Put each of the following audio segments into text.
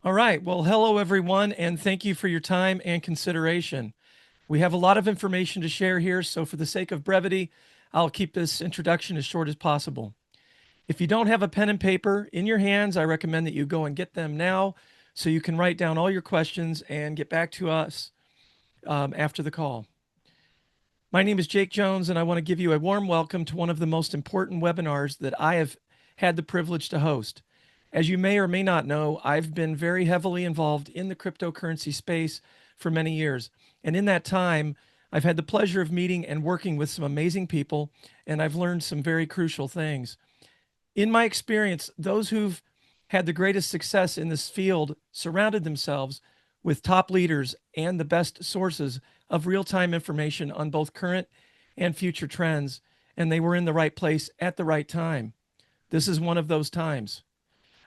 All right. Well, hello, everyone, and thank you for your time and consideration. We have a lot of information to share here, so for the sake of brevity, I'll keep this introduction as short as possible. If you don't have a pen and paper in your hands, I recommend that you go and get them now so you can write down all your questions and get back to us after the call. My name is Jake Jones, and I want to give you a warm welcome to one of the most important webinars that I have had the privilege to host. As you may or may not know, I've been very heavily involved in the cryptocurrency space for many years. And in that time, I've had the pleasure of meeting and working with some amazing people, and I've learned some very crucial things. In my experience, those who've had the greatest success in this field surrounded themselves with top leaders and the best sources of real-time information on both current and future trends, and they were in the right place at the right time. This is one of those times.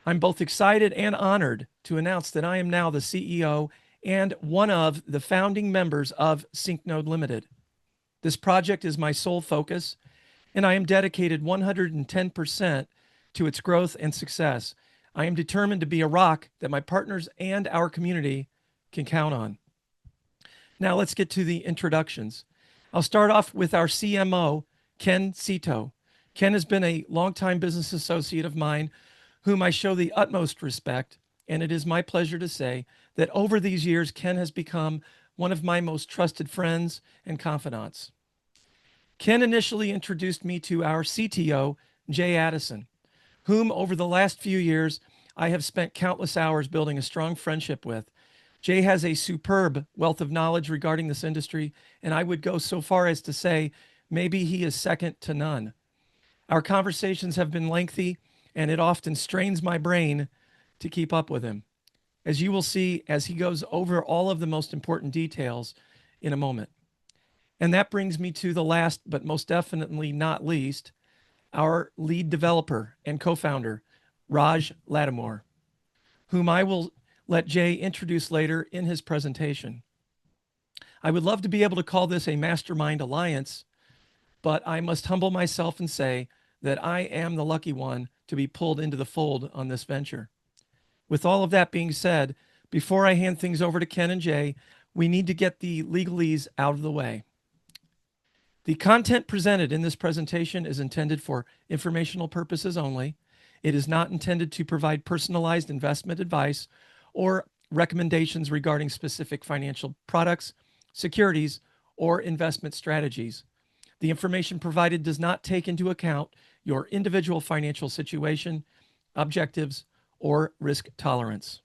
I'm both excited and honored to announce that I am now the CEO and one of the founding members of SyncNode Limited. This project is my sole focus, and I am dedicated 110% to its growth and success. I am determined to be a rock that my partners and our community can count on. Now let's get to the introductions. I'll start off with our CMO, Ken Cito. Ken has been a longtime business associate of mine whom I show the utmost respect, and it is my pleasure to say that over these years, Ken has become one of my most trusted friends and confidants. Ken initially introduced me to our CTO, Jay Addison, whom over the last few years, I have spent countless hours building a strong friendship with. Jay has a superb wealth of knowledge regarding this industry, and I would go so far as to say maybe he is second to none. Our conversations have been lengthy, and it often strains my brain to keep up with him, as you will see as he goes over all of the most important details in a moment. And that brings me to the last, but most definitely not least, our lead developer and co-founder, Raj Lattimore, whom I will let Jay introduce later in his presentation. I would love to be able to call this a mastermind alliance, but I must humble myself and say that I am the lucky one to be pulled into the fold on this venture. With all of that being said, before I hand things over to Ken and Jay, we need to get the legalese out of the way. The content presented in this presentation is intended for informational purposes only. It is not intended to provide personalized investment advice or recommendations regarding specific financial products, securities, or investment strategies. The information provided does not take into account your individual financial situation, objectives, or risk tolerance.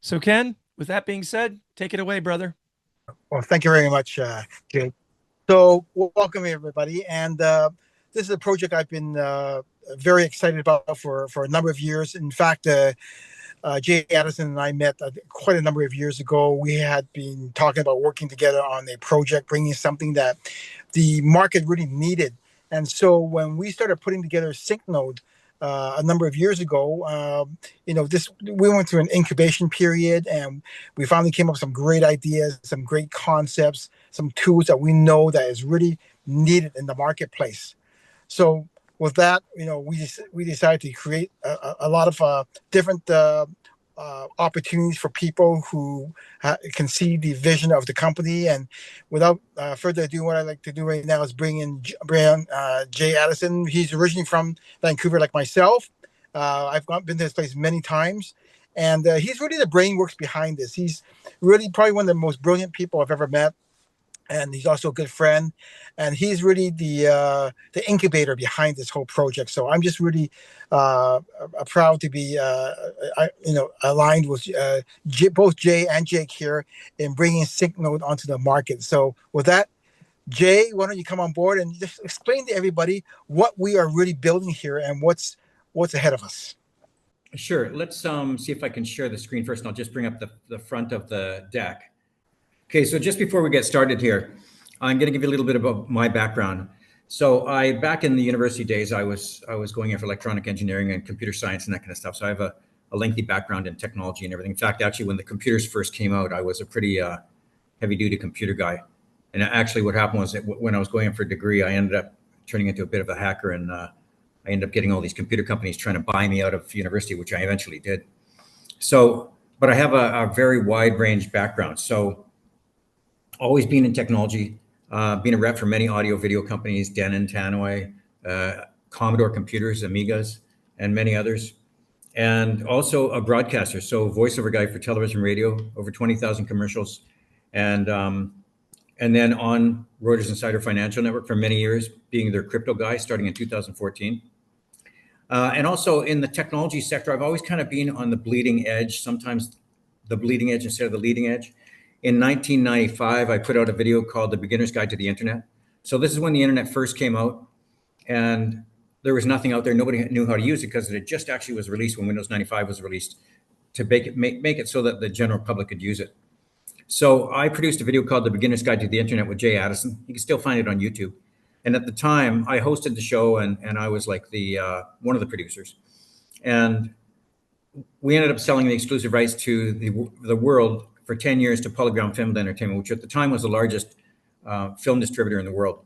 So Ken, with that being said, take it away, brother. Well, thank you very much, Jake. So welcome everybody. And this is a project I've been very excited about for a number of years. In fact, Jay Addison and I met quite a number of years ago. We had been talking about working together on a project, bringing something that the market really needed. And so when we started putting together SyncNode a number of years ago, we went through an incubation period, and we finally came up with some great ideas, some great concepts, some tools that we know that is really needed in the marketplace. So with that, we decided to create a lot of different opportunities for people who can see the vision of the company. And without further ado, what I'd like to do right now is bring in Jay Addison. He's originally from Vancouver, like myself. I've been to this place many times. And he's really the brainworks behind this. He's really probably one of the most brilliant people I've ever met. And he's also a good friend, and he's really the incubator behind this whole project. So I'm just really proud to be aligned with both Jay and Jake here in bringing SyncNode onto the market. So with that, Jay, why don't you come on board and just explain to everybody what we are really building here and what's ahead of us. Sure. Let's see if I can share the screen first, and I'll just bring up the front of the deck. Okay, so just before we get started here, I'm going to give you a little bit about my background. So back in the university days, I was going in for electronic engineering and computer science and that kind of stuff. So I have a lengthy background in technology and everything. In fact, actually, when the computers first came out, I was a pretty heavy-duty computer guy. And actually what happened was that when I was going in for a degree, I ended up turning into a bit of a hacker, and I ended up getting all these computer companies trying to buy me out of university, which I eventually did. So but I have a very wide range background. So always been in technology, been a rep for many audio video companies, Denon, Tannoy, Commodore Computers, Amigas, and many others. And also a broadcaster, so voiceover guy for television, radio, over 20,000 commercials, and then on Reuters Insider Financial Network for many years, being their crypto guy, starting in 2014. And also in the technology sector, I've always kind of been on the bleeding edge, sometimes the bleeding edge instead of the leading edge. In 1995, I put out a video called The Beginner's Guide to the Internet. So this is when the internet first came out, and there was nothing out there. Nobody knew how to use it because it just actually was released when Windows 95 was released to make it so that the general public could use it. So I produced a video called The Beginner's Guide to the Internet with Jay Addison. You can still find it on YouTube. And at the time, I hosted the show, and I was like the one of the producers. And we ended up selling the exclusive rights to the world for 10 years to Polygram Film Entertainment, which at the time was the largest film distributor in the world.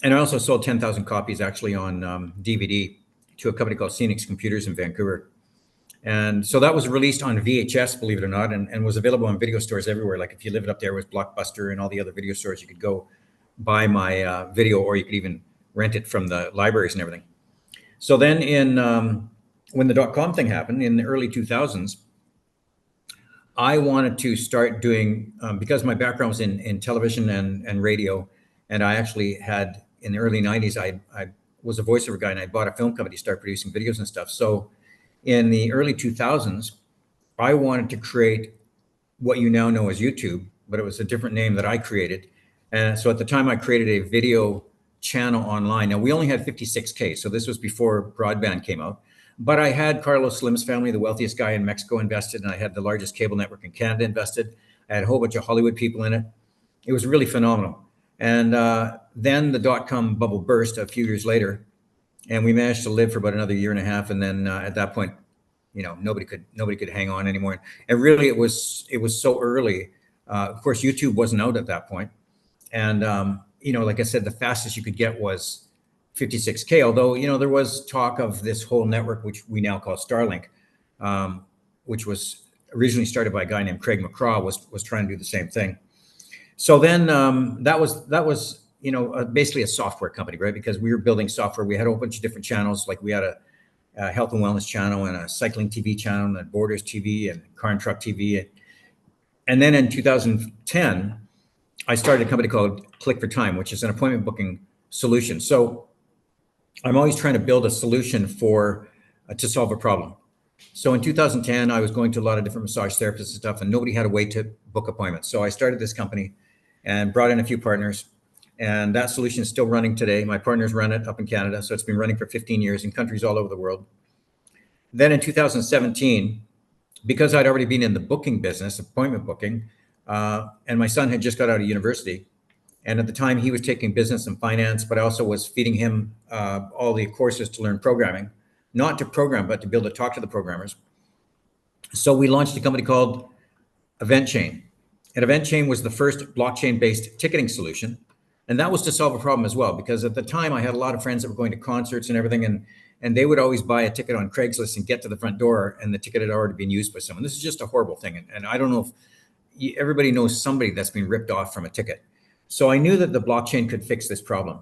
And I also sold 10,000 copies actually on DVD to a company called Phoenix Computers in Vancouver. And so that was released on VHS, believe it or not, and was available in video stores everywhere. Like if you lived up there with Blockbuster and all the other video stores, you could go buy my video, or you could even rent it from the libraries and everything. So then when the .com thing happened in the early 2000s, I wanted to start doing, because my background was in television and radio, and I actually had, in the early 90s, I was a voiceover guy, and I bought a film company to start producing videos and stuff. So in the early 2000s, I wanted to create what you now know as YouTube, but it was a different name that I created. And so at the time, I created a video channel online. Now, we only had 56K, so this was before broadband came out. But I had Carlos Slim's family, the wealthiest guy in Mexico, invested, and I had the largest cable network in Canada invested. I had a whole bunch of Hollywood people in it. It was really phenomenal. And then the .com bubble burst a few years later, and we managed to live for about another year and a half. And then at that point, nobody could hang on anymore. And really, it was so early. Of course, YouTube wasn't out at that point. And like I said, the fastest you could get was 56K. Although there was talk of this whole network, which we now call Starlink, which was originally started by a guy named Craig McCraw, was trying to do the same thing. So then that was basically a software company, right? Because we were building software. We had a whole bunch of different channels. Like we had a health and wellness channel and a cycling TV channel and Borders TV and Car and Truck TV. And then in 2010, I started a company called Click for Time, which is an appointment booking solution. So I'm always trying to build a solution to solve a problem. So in 2010, I was going to a lot of different massage therapists and stuff, and nobody had a way to book appointments. So I started this company and brought in a few partners. And that solution is still running today. My partners run it up in Canada. So it's been running for 15 years in countries all over the world. Then in 2017, because I'd already been in the booking business, appointment booking, and my son had just got out of university. And at the time he was taking business and finance, but I also was feeding him all the courses to learn programming, not to program, but to be able to talk to the programmers. So we launched a company called EventChain. And EventChain was the first blockchain-based ticketing solution. And that was to solve a problem as well, because at the time I had a lot of friends that were going to concerts and everything, and they would always buy a ticket on Craigslist and get to the front door, and the ticket had already been used by someone. This is just a horrible thing. And I don't know if everybody knows somebody that's been ripped off from a ticket. So I knew that the blockchain could fix this problem.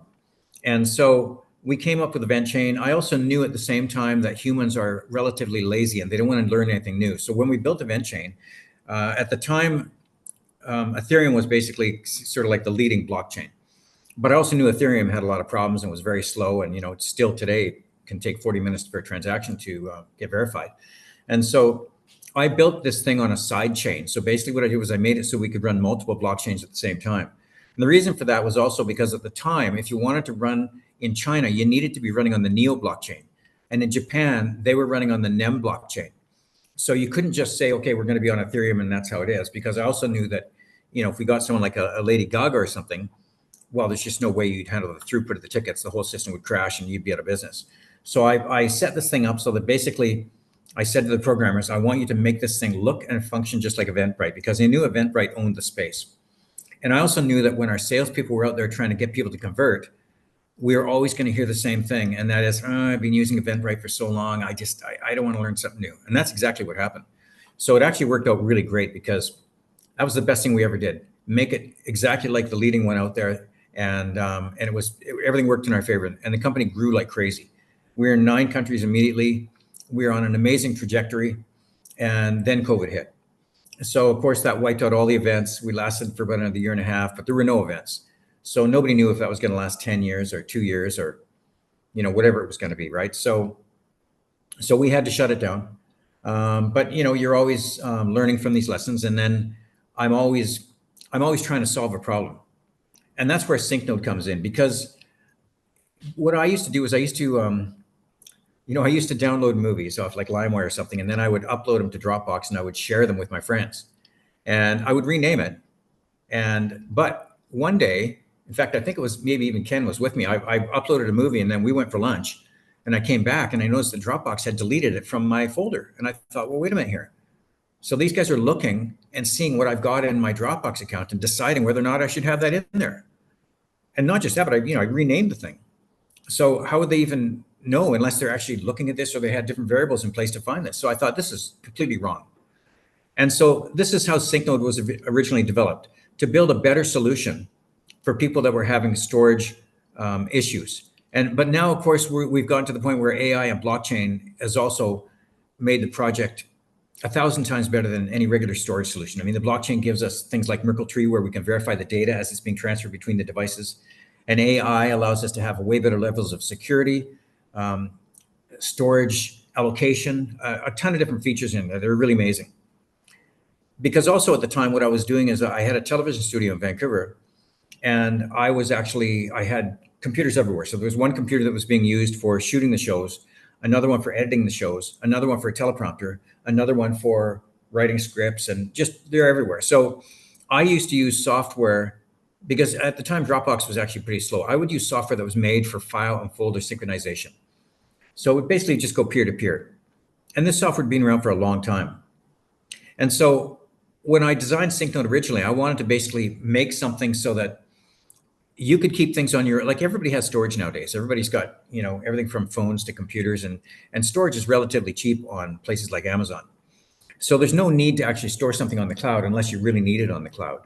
And so we came up with EventChain. I also knew at the same time that humans are relatively lazy and they don't want to learn anything new. So when we built EventChain, at the time, Ethereum was basically sort of like the leading blockchain. But I also knew Ethereum had a lot of problems and was very slow. And, it's still today can take 40 minutes for a transaction to get verified. And so I built this thing on a side chain. So basically what I did was I made it so we could run multiple blockchains at the same time. And the reason for that was also because at the time, if you wanted to run in China, you needed to be running on the Neo blockchain. And in Japan, they were running on the NEM blockchain. So you couldn't just say, okay, we're going to be on Ethereum and that's how it is. Because I also knew that, if we got someone like a Lady Gaga or something, well, there's just no way you'd handle the throughput of the tickets. The whole system would crash and you'd be out of business. So I set this thing up so that basically I said to the programmers, I want you to make this thing look and function just like Eventbrite, because I knew Eventbrite owned the space. And I also knew that when our salespeople were out there trying to get people to convert, we were always going to hear the same thing. And that is, I've been using Eventbrite for so long. I don't want to learn something new. And that's exactly what happened. So it actually worked out really great because that was the best thing we ever did. Make it exactly like the leading one out there, and everything worked in our favor, and the company grew like crazy. We were in 9 countries immediately. We were on an amazing trajectory, and then COVID hit. So of course that wiped out all the events. We lasted for about another year and a half, but there were no events. So nobody knew if that was going to last 10 years or 2 years or, whatever it was going to be, right? So we had to shut it down. But you're always learning from these lessons, and then I'm always trying to solve a problem, and that's where SyncNode comes in. Because what I used to do is I used to download movies off like LimeWire or something, and then I would upload them to Dropbox and I would share them with my friends, and I would rename it. But one day, in fact, I think it was maybe even Ken was with me. I uploaded a movie, and then we went for lunch. And I came back and I noticed that Dropbox had deleted it from my folder. And I thought, well, wait a minute here. So these guys are looking and seeing what I've got in my Dropbox account and deciding whether or not I should have that in there. And not just that, but I renamed the thing. So how would they even know unless they're actually looking at this, or they had different variables in place to find this? So I thought, this is completely wrong. And so this is how SyncNode was originally developed, to build a better solution for people that were having storage issues. But now, of course, we've gotten to the point where AI and blockchain has also made the project 1,000 times better than any regular storage solution. I mean, the blockchain gives us things like Merkle Tree, where we can verify the data as it's being transferred between the devices. And AI allows us to have way better levels of security, storage allocation, a ton of different features in there. They're really amazing. Because also at the time, what I was doing is I had a television studio in Vancouver, and I had computers everywhere. So there was one computer that was being used for shooting the shows, another one for editing the shows, another one for a teleprompter, another one for writing scripts, and just they're everywhere. So I used to use software, because at the time Dropbox was actually pretty slow. I would use software that was made for file and folder synchronization. So it would basically just go peer to peer. And this software had been around for a long time. And so when I designed SyncNode originally, I wanted to basically make something so that you could keep things on like everybody has storage nowadays. Everybody's got, everything from phones to computers, and storage is relatively cheap on places like Amazon. So there's no need to actually store something on the cloud unless you really need it on the cloud.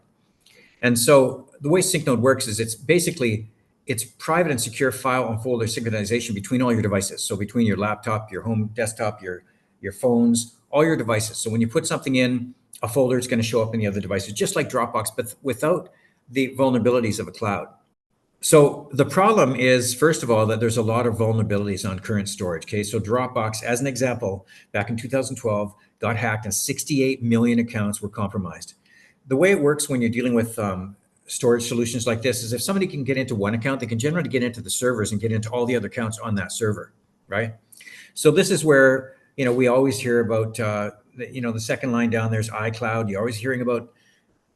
And so the way SyncNode works is it's private and secure file and folder synchronization between all your devices. So between your laptop, your home desktop, your phones, all your devices. So when you put something in a folder, it's going to show up in the other devices, just like Dropbox, but without the vulnerabilities of a cloud. So the problem is, first of all, that there's a lot of vulnerabilities on current storage. Okay, so Dropbox, as an example, back in 2012, got hacked and 68 million accounts were compromised. The way it works when you're dealing with storage solutions like this is if somebody can get into one account, they can generally get into the servers and get into all the other accounts on that server, right? So this is where, we always hear about, the second line down there's iCloud. You're always hearing about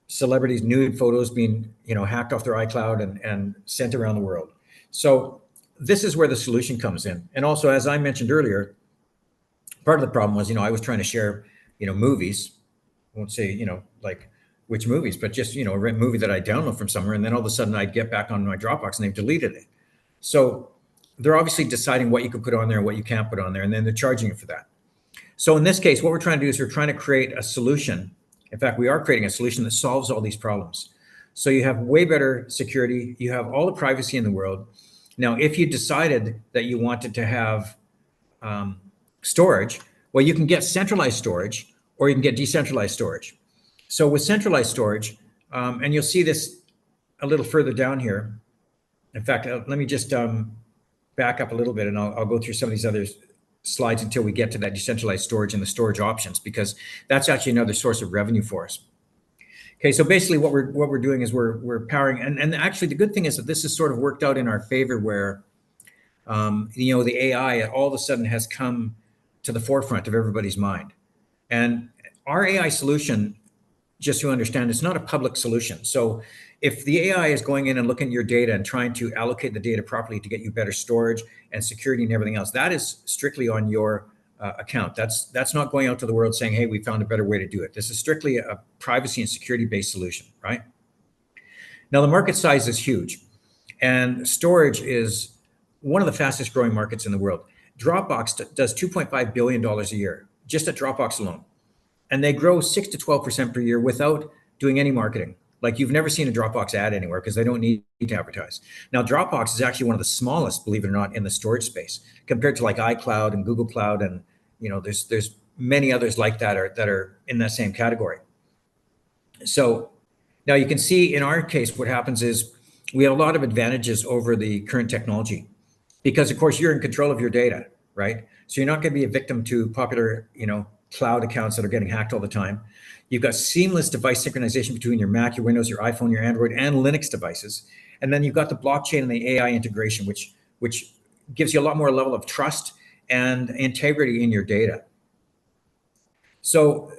celebrities' nude photos being, hacked off their iCloud and sent around the world. So this is where the solution comes in. And also, as I mentioned earlier, part of the problem was, I was trying to share, movies. I won't say, like which movies, but just, a movie that I download from somewhere. And then all of a sudden I'd get back on my Dropbox and they've deleted it. So they're obviously deciding what you can put on there and what you can't put on there. And then they're charging you for that. So in this case, what we're trying to do is we're trying to create a solution. In fact, we are creating a solution that solves all these problems. So you have way better security. You have all the privacy in the world. Now, if you decided that you wanted to have storage, well, you can get centralized storage or you can get decentralized storage. So with centralized storage, and you'll see this a little further down here. In fact, let me just back up a little bit, and I'll go through some of these other slides until we get to that decentralized storage and the storage options, because that's actually another source of revenue for us. Okay, so basically what we're doing is we're powering, and actually the good thing is that this has sort of worked out in our favor, where the AI all of a sudden has come to the forefront of everybody's mind. And our AI solution, just to understand, it's not a public solution. So if the AI is going in and looking at your data and trying to allocate the data properly to get you better storage and security and everything else, that is strictly on your account. That's not going out to the world saying, hey, we found a better way to do it. This is strictly a privacy and security-based solution, right? Now, the market size is huge, and storage is one of the fastest growing markets in the world. Dropbox does $2.5 billion a year, just at Dropbox alone. and they grow 6 to 12% per year without doing any marketing. Like you've never seen a Dropbox ad anywhere because they don't need to advertise. Now, Dropbox is actually one of the smallest, believe it or not, in the storage space compared to like iCloud and Google Cloud, and there's many others like that are in that same category. So now you can see in our case, what happens is we have a lot of advantages over the current technology because, of course, you're in control of your data, right? So you're not going to be a victim to popular, cloud accounts that are getting hacked all the time. You've got seamless device synchronization between your Mac, your Windows, your iPhone, your Android, and Linux devices. And then you've got the blockchain and the AI integration, which gives you a lot more level of trust and integrity in your data. So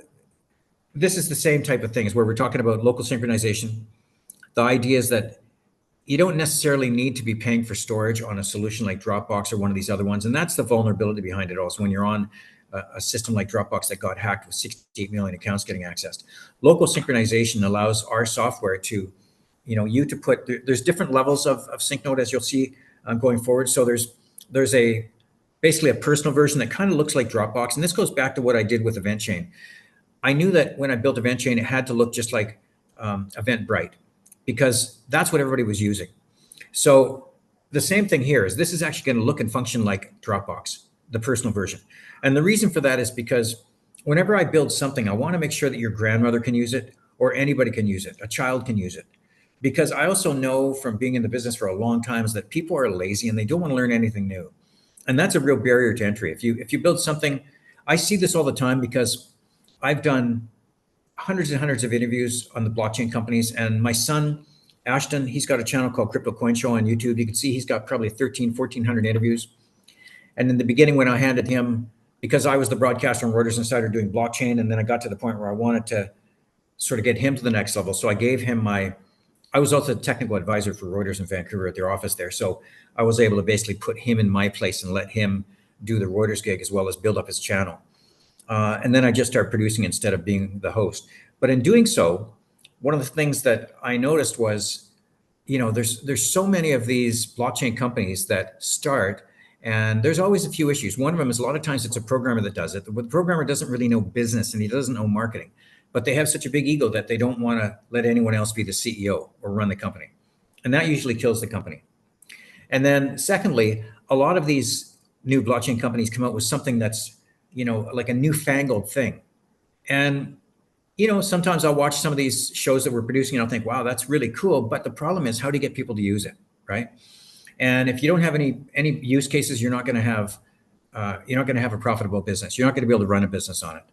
this is the same type of things where we're talking about local synchronization. The idea is that you don't necessarily need to be paying for storage on a solution like Dropbox or one of these other ones. And that's the vulnerability behind it also. When you're on a system like Dropbox that got hacked with 68 million accounts getting accessed, local synchronization allows our software to, you to put, there's different levels of SyncNode, as you'll see going forward. So there's basically a personal version that kind of looks like Dropbox. And this goes back to what I did with EventChain. I knew that when I built EventChain, it had to look just like Eventbrite, because that's what everybody was using. So the same thing here is this is actually going to look and function like Dropbox, the personal version. And the reason for that is because whenever I build something, I want to make sure that your grandmother can use it or anybody can use it, a child can use it. Because I also know from being in the business for a long time is that people are lazy and they don't want to learn anything new. And that's a real barrier to entry. If you build something, I see this all the time because I've done hundreds and hundreds of interviews on the blockchain companies, and my son, Ashton, he's got a channel called Crypto Coin Show on YouTube. You can see he's got probably 1,400 interviews. And in the beginning, when I handed him, because I was the broadcaster on Reuters Insider doing blockchain, and then I got to the point where I wanted to sort of get him to the next level. So I gave him I was also the technical advisor for Reuters in Vancouver at their office there. So I was able to basically put him in my place and let him do the Reuters gig as well as build up his channel. And then I just started producing instead of being the host. But in doing so, one of the things that I noticed was, there's so many of these blockchain companies that start, and there's always a few issues. One of them is a lot of times it's a programmer that does it. The programmer doesn't really know business and he doesn't know marketing, but they have such a big ego that they don't want to let anyone else be the CEO or run the company. And that usually kills the company. And then secondly, a lot of these new blockchain companies come out with something that's, like a newfangled thing. And, sometimes I'll watch some of these shows that we're producing and I'll think, wow, that's really cool. But the problem is, how do you get people to use it, right? And if you don't have any use cases, you're not going to have a profitable business. You're not going to be able to run a business on it.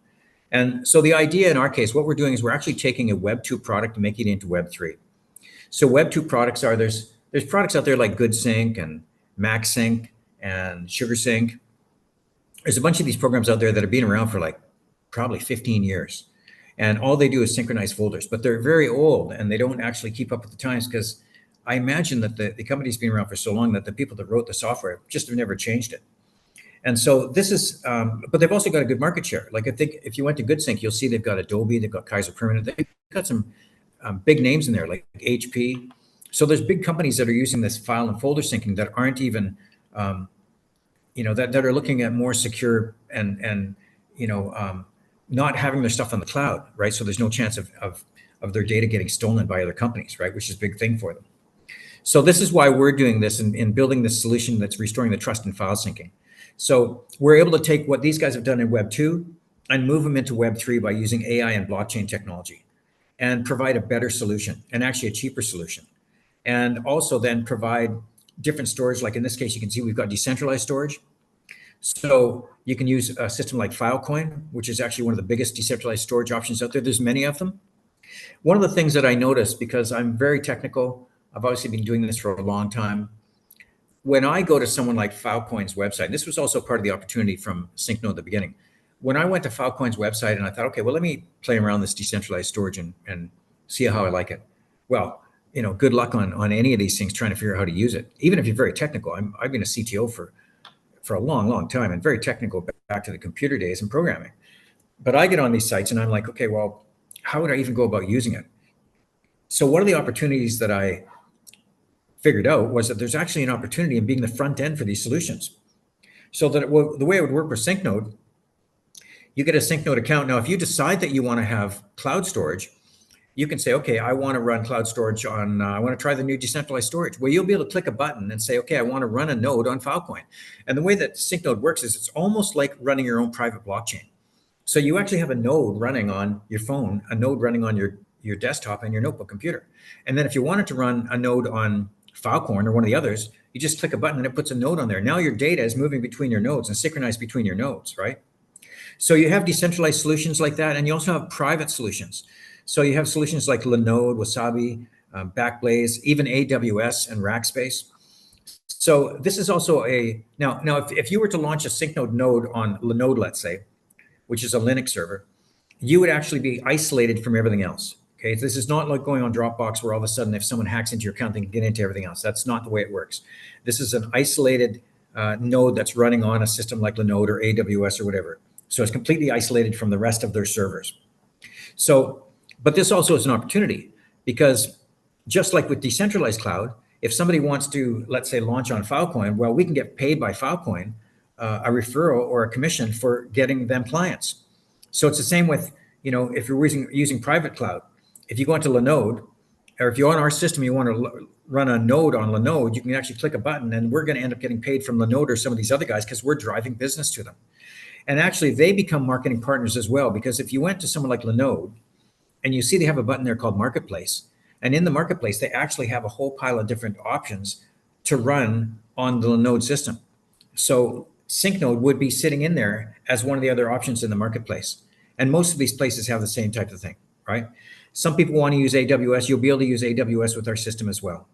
And so the idea in our case, what we're doing is we're actually taking a Web 2 product and making it into Web 3. So Web 2 products are, there's products out there like GoodSync and MaxSync and SugarSync. There's a bunch of these programs out there that have been around for like probably 15 years. And all they do is synchronize folders, but they're very old and they don't actually keep up with the times, because I imagine that the company's been around for so long that the people that wrote the software just have never changed it. And so this is, but they've also got a good market share. Like I think if you went to GoodSync, you'll see they've got Adobe, they've got Kaiser Permanent, they've got some big names in there like HP. So there's big companies that are using this file and folder syncing that aren't even, that are looking at more secure and not having their stuff on the cloud, right? So there's no chance of their data getting stolen by other companies, right? Which is a big thing for them. So this is why we're doing this in building this solution that's restoring the trust in file syncing. So we're able to take what these guys have done in Web 2 and move them into Web 3 by using AI and blockchain technology and provide a better solution and actually a cheaper solution. And also then provide different storage. Like in this case, you can see we've got decentralized storage. So you can use a system like Filecoin, which is actually one of the biggest decentralized storage options out there. There's many of them. One of the things that I noticed, because I'm very technical, I've obviously been doing this for a long time. When I go to someone like Filecoin's website, and this was also part of the opportunity from SyncNode at the beginning. When I went to Filecoin's website and I thought, okay, well, let me play around this decentralized storage and see how I like it. Well, good luck on any of these things trying to figure out how to use it. Even if you're very technical, I've been a CTO for a long, long time and very technical back to the computer days and programming. But I get on these sites and I'm like, okay, well, how would I even go about using it? So one of the opportunities that I figured out was that there's actually an opportunity in being the front end for these solutions. So that the way it would work with SyncNode you get a SyncNode account. Now, if you decide that you want to have cloud storage, you can say, okay, I want to run cloud storage on, I want to try the new decentralized storage. Well, you'll be able to click a button and say, okay, I want to run a node on Filecoin. And the way that SyncNode works is it's almost like running your own private blockchain. So you actually have a node running on your phone, a node running on your desktop and your notebook computer. And then if you wanted to run a node on Filecoin or one of the others, you just click a button and it puts a node on there. Now your data is moving between your nodes and synchronized between your nodes, right? So you have decentralized solutions like that, and you also have private solutions. So you have solutions like Linode, Wasabi, Backblaze, even AWS and Rackspace. So this is also now if you were to launch a SyncNode node on Linode, let's say, which is a Linux server, you would actually be isolated from everything else. Okay, this is not like going on Dropbox where all of a sudden if someone hacks into your account, they can get into everything else. That's not the way it works. This is an isolated node that's running on a system like Linode or AWS or whatever. So it's completely isolated from the rest of their servers. So, but this also is an opportunity, because just like with decentralized cloud, if somebody wants to, let's say, launch on Filecoin, well, we can get paid by Filecoin a referral or a commission for getting them clients. So it's the same with, if you're using private cloud. If you go into Linode, or if you're on our system, you want to run a node on Linode, you can actually click a button, and we're going to end up getting paid from Linode or some of these other guys because we're driving business to them. And actually, they become marketing partners as well, because if you went to someone like Linode and you see they have a button there called Marketplace, and in the Marketplace, they actually have a whole pile of different options to run on the Linode system. So SyncNode would be sitting in there as one of the other options in the Marketplace. And most of these places have the same type of thing, right? Some people want to use AWS. You'll be able to use AWS with our system as well.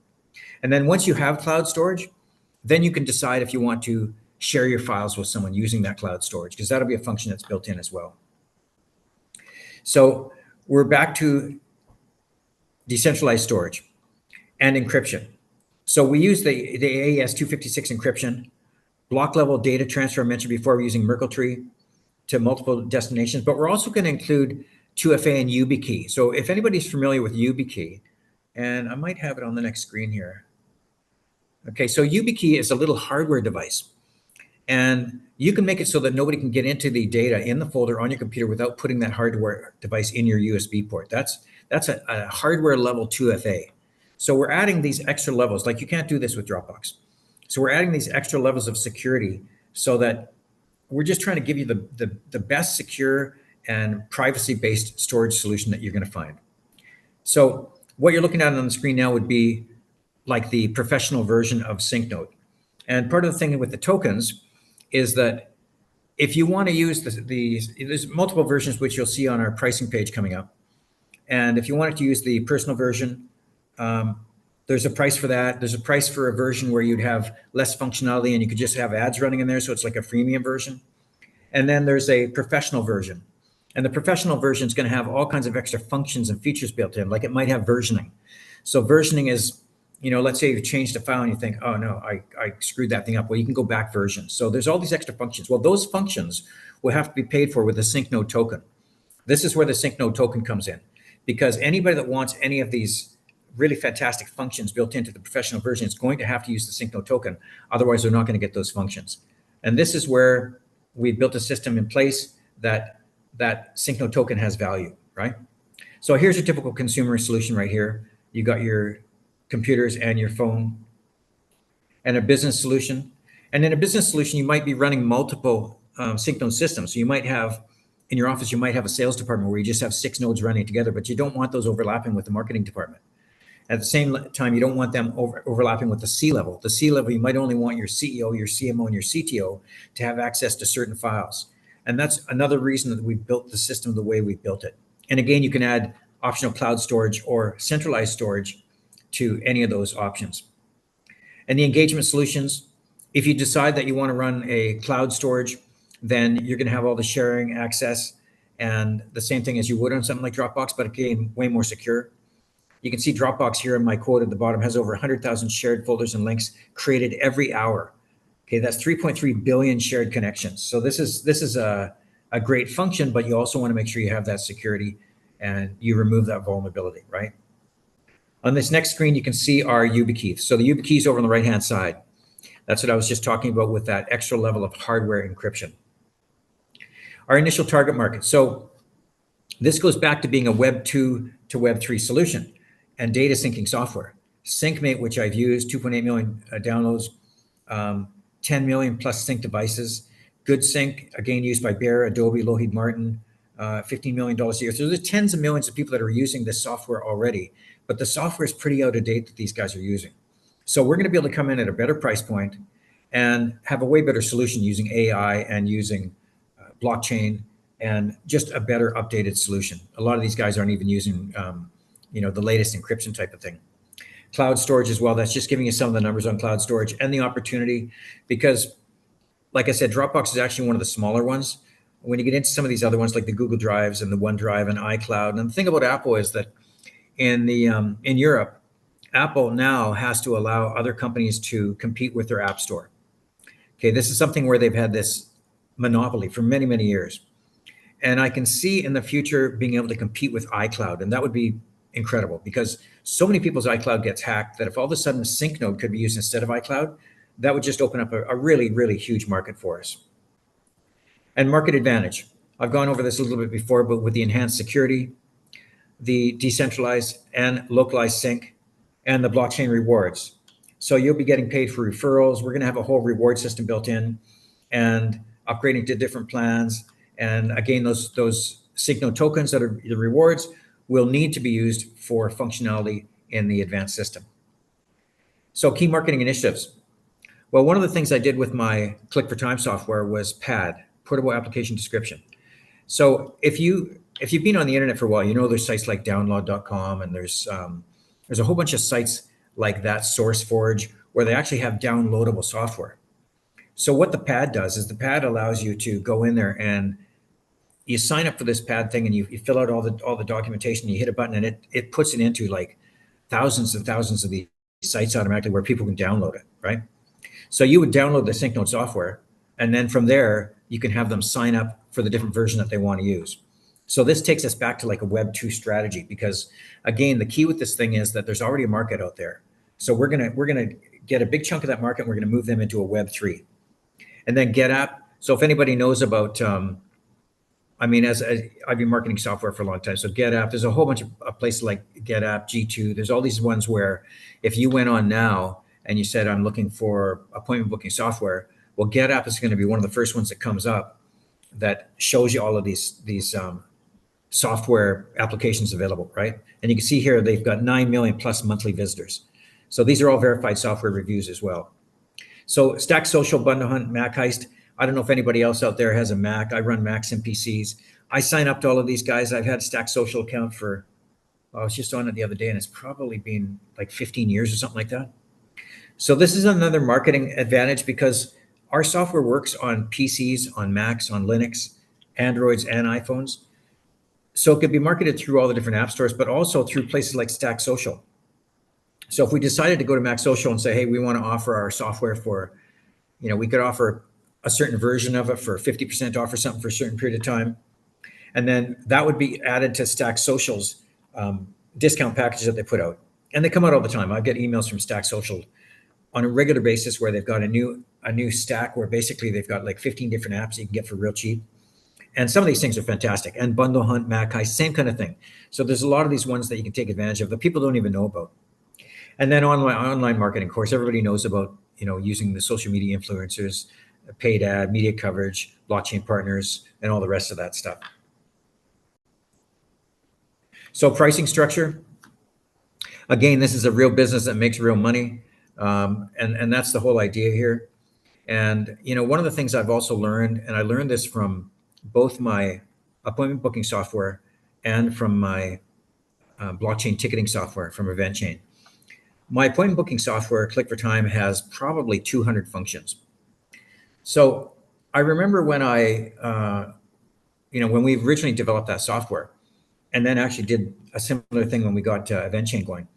And then once you have cloud storage, then you can decide if you want to share your files with someone using that cloud storage, because that'll be a function that's built in as well. So we're back to decentralized storage and encryption. So we use the AES 256 encryption, block level data transfer. I mentioned before, we're using Merkle tree to multiple destinations, but we're also going to include 2FA and YubiKey. So if anybody's familiar with YubiKey, and I might have it on the next screen here. Okay, so YubiKey is a little hardware device, and you can make it so that nobody can get into the data in the folder on your computer without putting that hardware device in your USB port. That's a hardware level 2FA. So we're adding these extra levels, like you can't do this with Dropbox. So we're adding these extra levels of security so that we're just trying to give you the best secure and privacy-based storage solution that you're going to find. So what you're looking at on the screen now would be like the professional version of SyncNode. And part of the thing with the tokens is that if you want to use there's multiple versions, which you'll see on our pricing page coming up. And if you wanted to use the personal version, there's a price for that. There's a price for a version where you'd have less functionality and you could just have ads running in there. So it's like a freemium version. And then there's a professional version. And the professional version is going to have all kinds of extra functions and features built in, like it might have versioning. So versioning is, let's say you changed a file and you think, oh no, I screwed that thing up. Well, you can go back versions. So there's all these extra functions. Well, those functions will have to be paid for with the SyncNode token. This is where the SyncNode token comes in, because anybody that wants any of these really fantastic functions built into the professional version is going to have to use the SyncNode token. Otherwise, they're not going to get those functions. And this is where we built a system in place that SyncNode token has value, right? So here's a typical consumer solution right here. You got your computers and your phone, and a business solution. And in a business solution, you might be running multiple SyncNode systems. So you might have, in your office, you might have a sales department where you just have 6 nodes running together, but you don't want those overlapping with the marketing department. At the same time, you don't want them overlapping with the C-level. The C-level, you might only want your CEO, your CMO, and your CTO to have access to certain files. And that's another reason that we built the system the way we built it. And again, you can add optional cloud storage or centralized storage to any of those options. And the engagement solutions, if you decide that you want to run a cloud storage, then you're going to have all the sharing access and the same thing as you would on something like Dropbox, but again, way more secure. You can see Dropbox here in my quote at the bottom has over 100,000 shared folders and links created every hour. Okay, that's 3.3 billion shared connections. So this is a great function, but you also want to make sure you have that security and you remove that vulnerability, right? On this next screen, you can see our YubiKey. So the YubiKey is over on the right-hand side. That's what I was just talking about with that extra level of hardware encryption. Our initial target market. So this goes back to being a Web 2 to Web 3 solution and data syncing software. SyncMate, which I've used, 2.8 million downloads, 10 million plus sync devices. Good Sync, again, used by Bear, Adobe, Lockheed Martin, $15 million a year. So there's tens of millions of people that are using this software already, but the software is pretty out of date that these guys are using. So we're going to be able to come in at a better price point and have a way better solution using AI and using blockchain and just a better updated solution. A lot of these guys aren't even using, the latest encryption type of thing. Cloud storage as well. That's just giving you some of the numbers on cloud storage and the opportunity, because like I said, Dropbox is actually one of the smaller ones. When you get into some of these other ones like the Google Drives and the OneDrive and iCloud, and the thing about Apple is that in Europe, Apple now has to allow other companies to compete with their App Store. Okay, this is something where they've had this monopoly for many, many years. And I can see in the future being able to compete with iCloud, and that would be incredible because so many people's iCloud gets hacked that if all of a sudden SyncNode could be used instead of iCloud, that would just open up a really, really huge market for us. And market advantage. I've gone over this a little bit before, but with the enhanced security, the decentralized and localized sync, and the blockchain rewards. So you'll be getting paid for referrals. We're going to have a whole reward system built in and upgrading to different plans. And again, those SyncNode tokens that are the rewards will need to be used for functionality in the advanced system. So key marketing initiatives. Well, one of the things I did with my Click for Time software was PAD, Portable Application Description. So if you've been on the internet for a while, you know there's sites like download.com, and there's a whole bunch of sites like that, SourceForge, where they actually have downloadable software. So what the PAD does is the PAD allows you to go in there and you sign up for this PAD thing, and you fill out all the documentation, you hit a button, and it puts it into like thousands and thousands of these sites automatically where people can download it, right? So you would download the SyncNode software, and then from there, you can have them sign up for the different version that they want to use. So this takes us back to like a Web 2 strategy, because again, the key with this thing is that there's already a market out there. So we're gonna get a big chunk of that market, and we're gonna move them into a Web 3. And then GetApp. So if anybody knows about, I've been marketing software for a long time. So GetApp, there's a whole bunch of places like GetApp, G2. There's all these ones where if you went on now and you said, I'm looking for appointment booking software, well, GetApp is going to be one of the first ones that comes up that shows you all of these software applications available, right? And you can see here, they've got 9 million plus monthly visitors. So these are all verified software reviews as well. So Stack Social, Bundle Hunt, Mac Heist. I don't know if anybody else out there has a Mac. I run Macs and PCs. I sign up to all of these guys. I've had Stack Social account for, I was just on it the other day, and it's probably been like 15 years or something like that. So this is another marketing advantage because our software works on PCs, on Macs, on Linux, Androids, and iPhones. So it could be marketed through all the different app stores, but also through places like Stack Social. So if we decided to go to Mac Social and say, hey, we want to offer our software for, we could offer a certain version of it for 50% off or something for a certain period of time. And then that would be added to Stack Social's discount packages that they put out. And they come out all the time. I get emails from Stack Social on a regular basis where they've got a new stack where basically they've got like 15 different apps that you can get for real cheap. And some of these things are fantastic. And Bundle Hunt, Mac Heist, same kind of thing. So there's a lot of these ones that you can take advantage of that people don't even know about. And then online marketing, of course, everybody knows about, using the social media influencers, paid ad, media coverage, blockchain partners, and all the rest of that stuff. So pricing structure. Again, this is a real business that makes real money. And that's the whole idea here. And, one of the things I've also learned, and I learned this from both my appointment booking software and from my blockchain ticketing software from EventChain. My appointment booking software, Click for Time, has probably 200 functions. So I remember when when we originally developed that software, and then actually did a similar thing when we got EventChain going,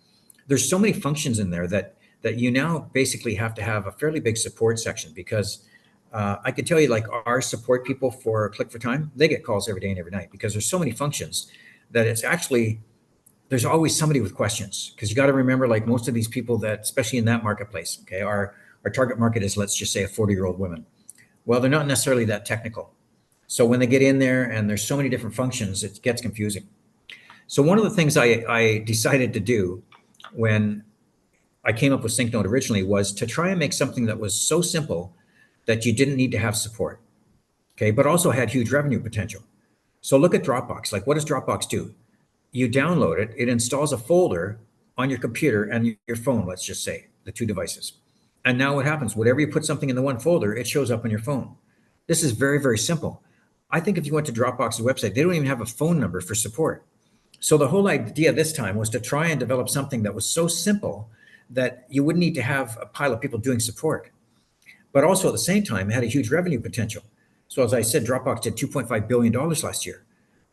there's so many functions in there that you now basically have to have a fairly big support section, because I could tell you, like, our support people for Click for Time, they get calls every day and every night because there's so many functions that it's actually, there's always somebody with questions. Because you got to remember, like, most of these people that, especially in that marketplace, okay, our target market is, let's just say, a 40-year-old woman. Well, they're not necessarily that technical. So when they get in there and there's so many different functions, it gets confusing. So one of the things I decided to do when I came up with SyncNode originally was to try and make something that was so simple that you didn't need to have support, okay, but also had huge revenue potential. So look at Dropbox. Like, what does Dropbox do? You download it, it installs a folder on your computer and your phone, let's just say, the two devices. And now what happens? Whatever you put something in the one folder, it shows up on your phone. This is very, very simple. I think if you went to Dropbox's website, they don't even have a phone number for support. So the whole idea this time was to try and develop something that was so simple that you wouldn't need to have a pile of people doing support. But also at the same time, it had a huge revenue potential. So as I said, Dropbox did $2.5 billion last year.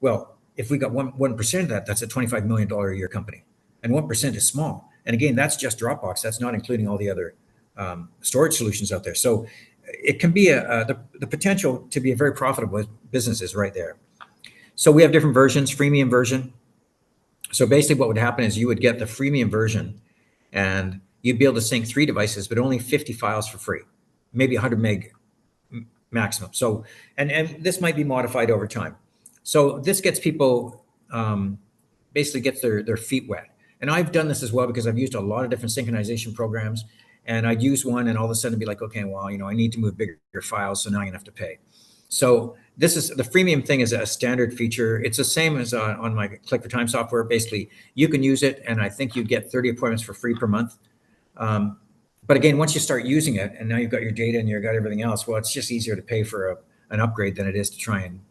Well, if we got 1% of that, that's a $25 million a year company. And 1% is small. And again, that's just Dropbox. That's not including all the other storage solutions out there. So it can be the potential to be a very profitable business is right there. So we have different versions, freemium version. So basically what would happen is you would get the freemium version and you'd be able to sync 3 devices, but only 50 files for free, maybe 100 meg maximum. So, and this might be modified over time. So this gets people, basically gets their feet wet. And I've done this as well because I've used a lot of different synchronization programs, and I'd use one and all of a sudden be like, okay, well, I need to move bigger files, so now I'm gonna have to pay. So this is the freemium thing is a standard feature. It's the same as on my Click for Time software. Basically, you can use it, and I think you get 30 appointments for free per month. But again, once you start using it, and now you've got your data and you've got everything else, well, it's just easier to pay for an upgrade than it is to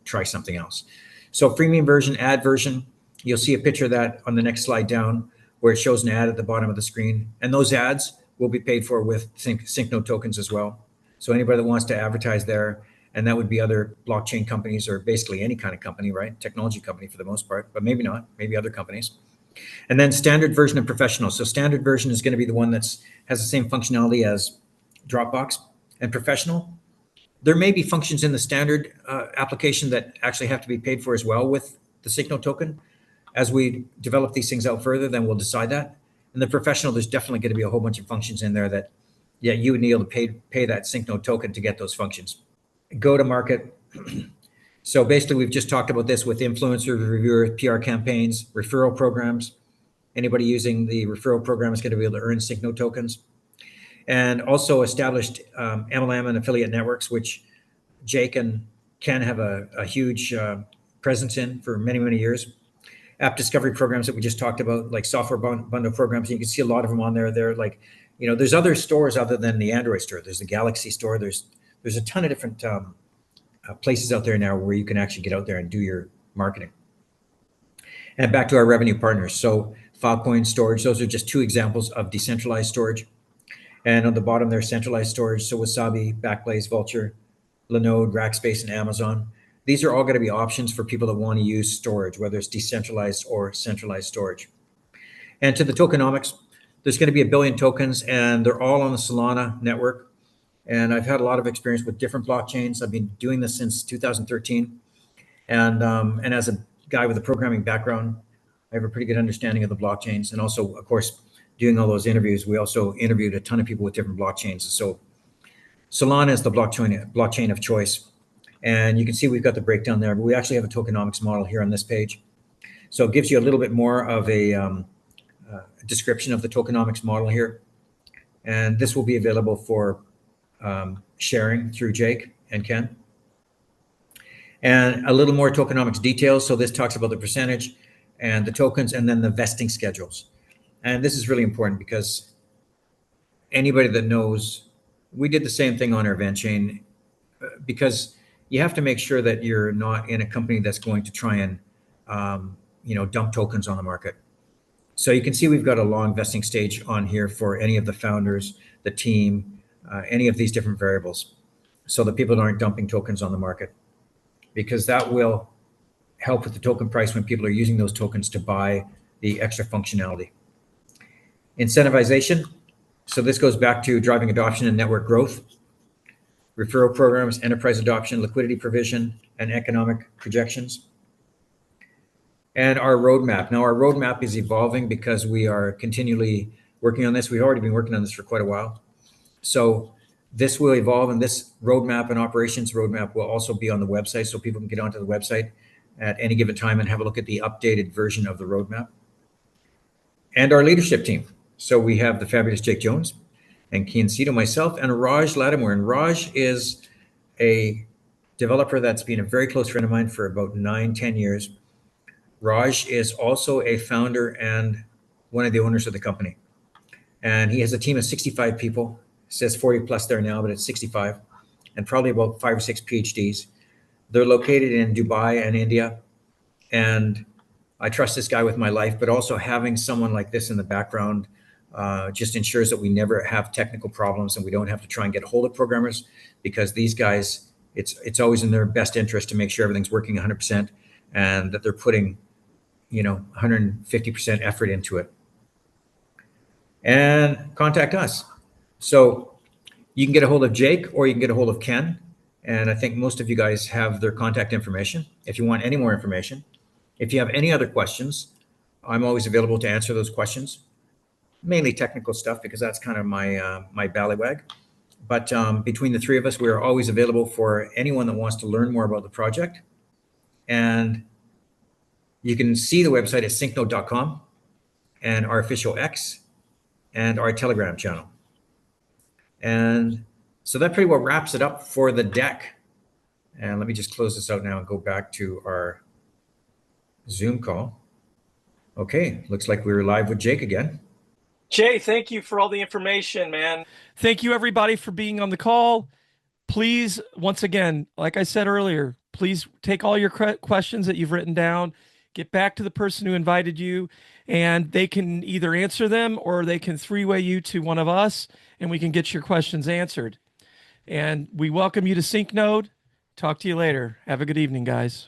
try something else. So freemium version, ad version, you'll see a picture of that on the next slide down, where it shows an ad at the bottom of the screen, and those ads will be paid for with SyncNode tokens as well. So anybody that wants to advertise there, and that would be other blockchain companies or basically any kind of company, right? Technology company for the most part, but maybe not, maybe other companies. And then standard version and professional. So standard version is going to be the one has the same functionality as Dropbox. And professional, there may be functions in the standard application that actually have to be paid for as well with the SyncNode token. As we develop these things out further, then we'll decide that. In the professional, there's definitely going to be a whole bunch of functions in there that, yeah, you would need to pay that SyncNode token to get those functions. Go to market. So basically, we've just talked about this with influencers, reviewers, PR campaigns, referral programs. Anybody using the referral program is going to be able to earn SyncNode tokens. And also established MLM and affiliate networks, which Jake and Ken have a huge presence in for many, many years. App discovery programs that we just talked about, like software bundle programs. You can see a lot of them on there. They're like, there's other stores other than the Android store. There's the Galaxy store. There's a ton of different places out there now where you can actually get out there and do your marketing. And back to our revenue partners. So Filecoin storage, those are just 2 examples of decentralized storage. And on the bottom there's centralized storage. So Wasabi, Backblaze, Vultr, Linode, Rackspace, and Amazon. These are all going to be options for people that want to use storage, whether it's decentralized or centralized storage. And to the tokenomics, there's going to be 1 billion tokens, and they're all on the Solana network. And I've had a lot of experience with different blockchains. I've been doing this since 2013. And as a guy with a programming background, I have a pretty good understanding of the blockchains. And also, of course, doing all those interviews, we also interviewed a ton of people with different blockchains. So Solana is the blockchain of choice. And you can see we've got the breakdown there, but we actually have a tokenomics model here on this page. So it gives you a little bit more of a description of the tokenomics model here. And this will be available for sharing through Jake and Ken. And a little more tokenomics details. So this talks about the percentage and the tokens and then the vesting schedules. And this is really important because anybody that knows, we did the same thing on our event chain because you have to make sure that you're not in a company that's going to try and dump tokens on the market. So you can see we've got a long vesting stage on here for any of the founders, the team, any of these different variables, so that people aren't dumping tokens on the market, because that will help with the token price when people are using those tokens to buy the extra functionality. Incentivization. So this goes back to driving adoption and network growth. Referral programs, enterprise adoption, liquidity provision, and economic projections. And our roadmap. Now, our roadmap is evolving because we are continually working on this. We've already been working on this for quite a while. So This will evolve, and this roadmap and operations roadmap will also be on the website, so people can get onto the website at any given time and have a look at the updated version of the roadmap. And our leadership team. So we have the fabulous Jake Jones and Kian Cito, myself, and Raj Lattimore. And Raj is a developer that's been a very close friend of mine for about 9-10 years. Raj is also a founder and one of the owners of the company. And he has a team of 65 people. It says 40 plus there now, but it's 65, and probably about 5 or 6 PhDs. They're located in Dubai and India. And I trust this guy with my life, but also having someone like this in the background just ensures that we never have technical problems and we don't have to try and get a hold of programmers, because these guys, it's always in their best interest to make sure everything's working 100% and that they're putting, 150% effort into it. And contact us. So you can get a hold of Jake or you can get a hold of Ken. And I think most of you guys have their contact information if you want any more information. If you have any other questions, I'm always available to answer those questions, mainly technical stuff, because that's kind of my ballywag. But between the three of us, we are always available for anyone that wants to learn more about the project. And you can see the website at syncnode.com and our official X and our Telegram channel. And so that pretty well wraps it up for the deck. And let me just close this out now and go back to our Zoom call. Okay, looks like we're live with Jake again. Jay, thank you for all the information, man. Thank you, everybody, for being on the call. Please, once again, like I said earlier, please take all your questions that you've written down, get back to the person who invited you, and they can either answer them or they can three-way you to one of us, and we can get your questions answered. And we welcome you to SyncNode. Talk to you later. Have a good evening, guys.